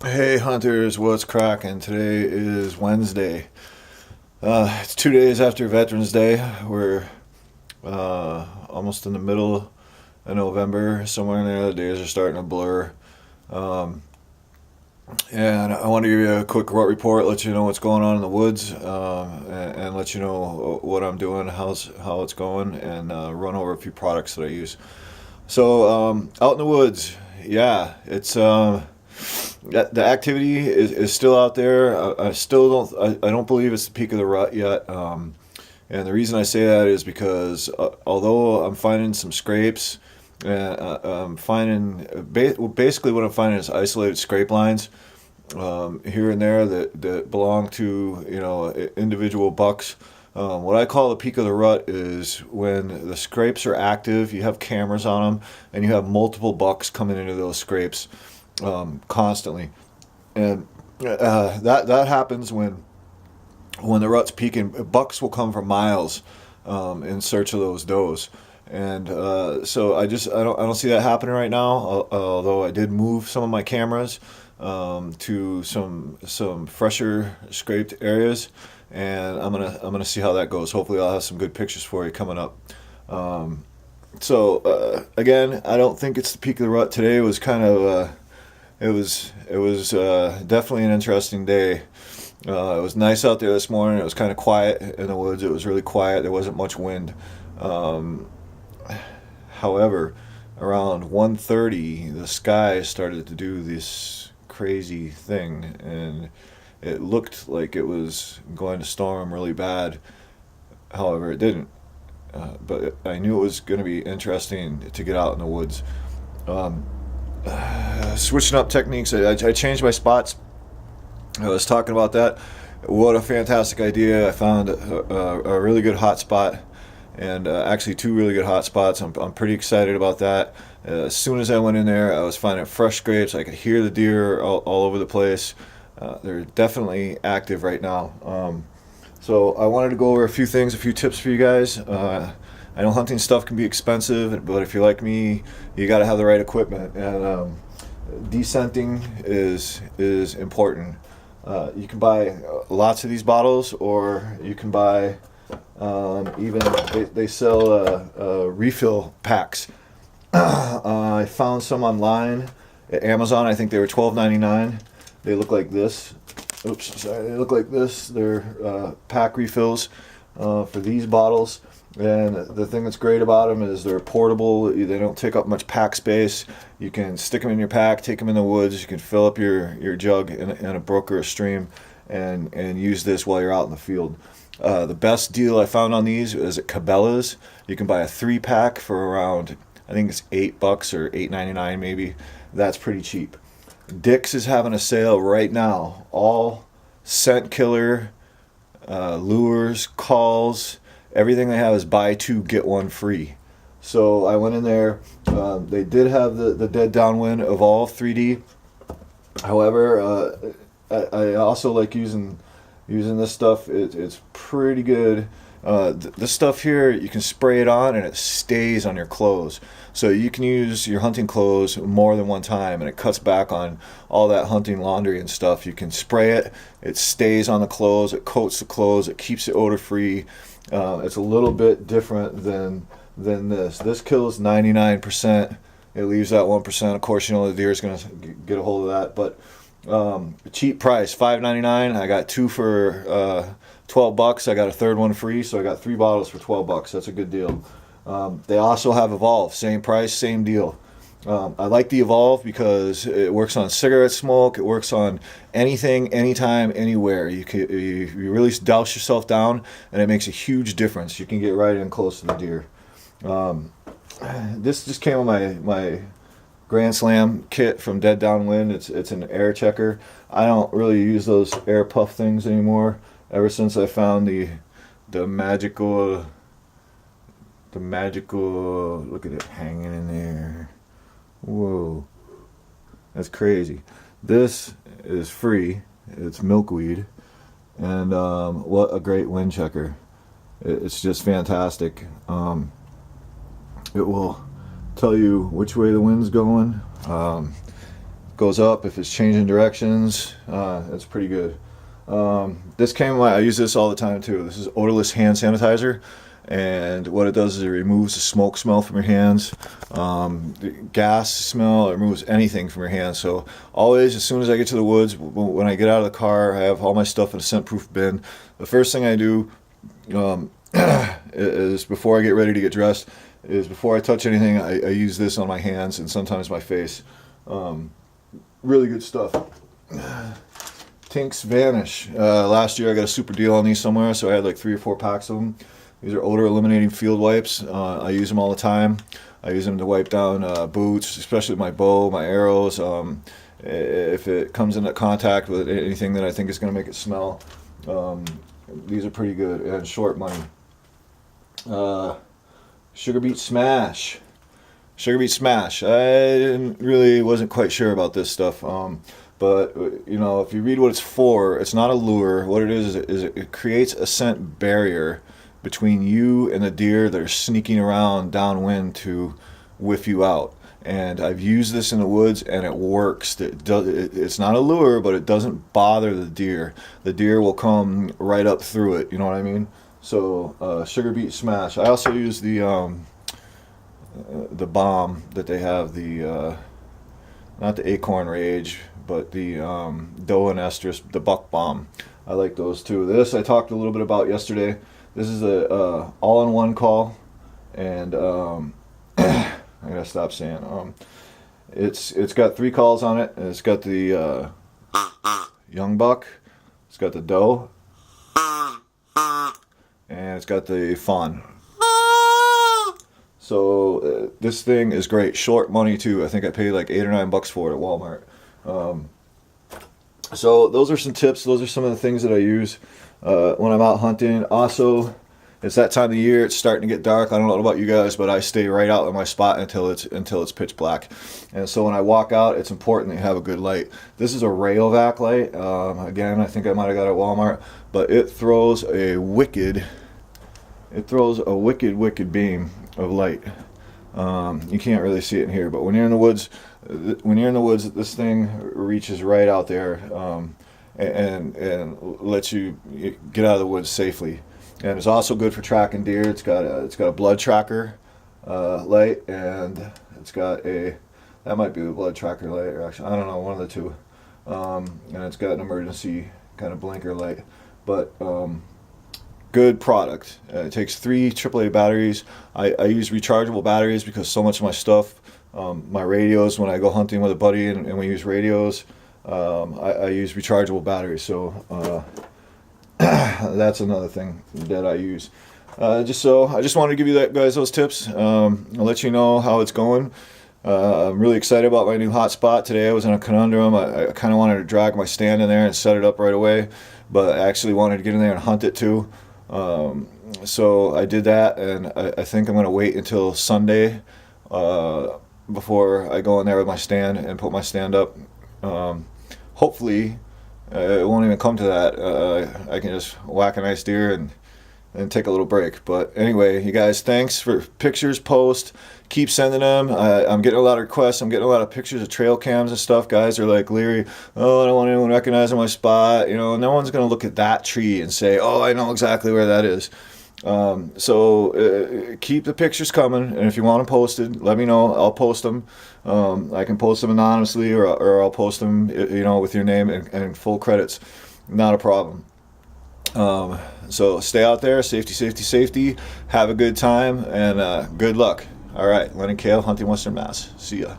Hey hunters, what's cracking? Today is Wednesday. It's 2 days after Veterans Day. We're almost in the middle of November. Somewhere in there, the days are starting to blur. Um, and I want to give you a quick rut report, let you know what's going on in the woods, and let you know what I'm doing, how it's going, and run over a few products that I use. So out in the woods, yeah, it's the activity is still out there. I still I don't believe it's the peak of the rut yet. And the reason I say that is because although I'm finding some scrapes, I'm finding basically what I'm finding is isolated scrape lines here and there that belong to individual bucks. What I call the peak of the rut is when the scrapes are active, you have cameras on them, and you have multiple bucks coming into those scrapes constantly. And that happens when the rut's peaking. Bucks will come for miles in search of those does. And so I don't see that happening right now. Although I did move some of my cameras to some fresher scraped areas, and I'm gonna see how that goes. Hopefully, I'll have some good pictures for you coming up. Again, I don't think it's the peak of the rut. Today was kind of it was definitely an interesting day. It was nice out there this morning. It was kind of quiet in the woods. It was really quiet. There wasn't much wind. Um, However, around 1:30, the sky started to do this crazy thing, and it looked like it was going to storm really bad. However, it didn't. But I knew it was going to be interesting to get out in the woods. Um, Switching up techniques, I changed my spots. I was talking about that. What a fantastic idea! I found a really good hot spot, and actually two really good hot spots. I'm pretty excited about that. As soon as I went in there, I was finding fresh scrapes. I could hear the deer all over the place. They're definitely active right now. So I wanted to go over a few things, a few tips for you guys. I know hunting stuff can be expensive, but if you're like me, you got to have the right equipment. And descenting is important. You can buy lots of these bottles, or you can buy even they sell refill packs. I found some online at Amazon. I think they were $12.99. They look like this. Oops, sorry. They look like this. They're pack refills for these bottles. And the thing that's great about them is they're portable. They don't take up much pack space. You can stick them in your pack, take them in the woods. You can fill up your jug in a brook or a stream, and use this while you're out in the field. The best deal I found on these is at Cabela's. You can buy a 3-pack for around, I think it's $8 or $8.99 maybe. That's pretty cheap. Dick's is having a sale right now. All scent killer lures, calls, everything they have is buy two get one free. So I went in there. They did have the Dead Downwind Evolve 3D. However, I also like using this stuff. It's pretty good. This stuff here, you can spray it on and it stays on your clothes. So you can use your hunting clothes more than one time, and it cuts back on all that hunting laundry and stuff. You can spray it, it stays on the clothes, it coats the clothes, it keeps it odor free. It's a little bit different than this. This kills 99%. It leaves that 1%. Of course, the deer is going to get a hold of that. But cheap price, $5.99. I got two for $12. I got a third one free, so I got 3 bottles for $12. That's a good deal. They also have Evolve, same price, same deal. I like the Evolve because it works on cigarette smoke. It works on anything, anytime, anywhere. You really douse yourself down, and it makes a huge difference. You can get right in close to the deer. This just came with my Grand Slam kit from Dead Downwind. It's an air checker. I don't really use those air puff things anymore. Ever since I found the magical look at it hanging in there. Whoa, that's crazy. This is free. It's milkweed, and what a great wind checker. It's just fantastic. It will tell you which way the wind's going. goes up. If it's changing directions, it's pretty good. This came, I use this all the time too. This is odorless hand sanitizer, and what it does is it removes the smoke smell from your hands, the gas smell. It removes anything from your hands. So always, as soon as I get to the woods, when I get out of the car, I have all my stuff in a scent-proof bin. The first thing I do is, before I get ready to get dressed, is before I touch anything, I use this on my hands and sometimes my face. Really good stuff. Tinks Vanish. Last year I got a super deal on these somewhere, so I had like 3 or 4 packs of them. These are odor eliminating field wipes. I use them all the time. I use them to wipe down boots, especially my bow, my arrows. If it comes into contact with anything that I think is going to make it smell, these are pretty good and short money. Sugar Beet Smash. Sugar Beet Smash. I wasn't quite sure about this stuff. But you know, if you read what it's for, it's not a lure. What it is it creates a scent barrier between you and the deer that are sneaking around downwind to whiff you out. And I've used this in the woods, and it works. It's not a lure, but it doesn't bother the deer. The deer will come right up through it. You know what I mean? So Sugar Beet Smash. I also use the bomb that they have, the not the Acorn Rage, but the Doe and Estrus, the Buck Bomb. I like those too. This I talked a little bit about yesterday. This is a all-in-one call, and I gotta stop saying. It's got 3 calls on it. And it's got the young buck, it's got the doe, and it's got the fawn. So this thing is great. Short money too. I think I paid like $8 or $9 for it at Walmart. So those are some tips. Those are some of the things that I use when I'm out hunting. Also, it's that time of year. It's starting to get dark. I don't know about you guys, but I stay right out in my spot until it's pitch black. And so when I walk out, it's important that you have a good light. This is a Rayovac light. Again, I think I might have got it at Walmart, but it throws a wicked beam of light. You can't really see it in here, but when you're in the woods, this thing reaches right out there, and lets you get out of the woods safely. And it's also good for tracking deer. It's got a blood tracker light, and it's got that might be the blood tracker light, or actually I don't know, one of the two. And it's got an emergency kind of blinker light, but good product. It takes 3 AAA batteries. I use rechargeable batteries because so much of my stuff, my radios, when I go hunting with a buddy and we use radios, I use rechargeable batteries. So that's another thing that I use. I just wanted to give you guys those tips. I'll let you know how it's going. I'm really excited about my new hot spot. Today I was in a conundrum. I kind of wanted to drag my stand in there and set it up right away, but I actually wanted to get in there and hunt it too. So I did that, and I think I'm going to wait until Sunday before I go in there with my stand and put my stand up. Hopefully it won't even come to that. I can just whack a nice deer and take a little break. But anyway, you guys, thanks for pictures, post, keep sending them. I'm getting a lot of requests. I'm getting a lot of pictures of trail cams and stuff. Guys are like leery. Oh, I don't want anyone recognizing my spot. You know, no one's going to look at that tree and say, oh, I know exactly where that is. So keep the pictures coming, and if you want them posted, let me know. I'll post them. I can post them anonymously, or I'll post them, you know, with your name and full credits. Not a problem. So stay out there. Safety, safety, safety. Have a good time, and good luck. All right, Lenny Kale, Hunting Western Mass. See ya.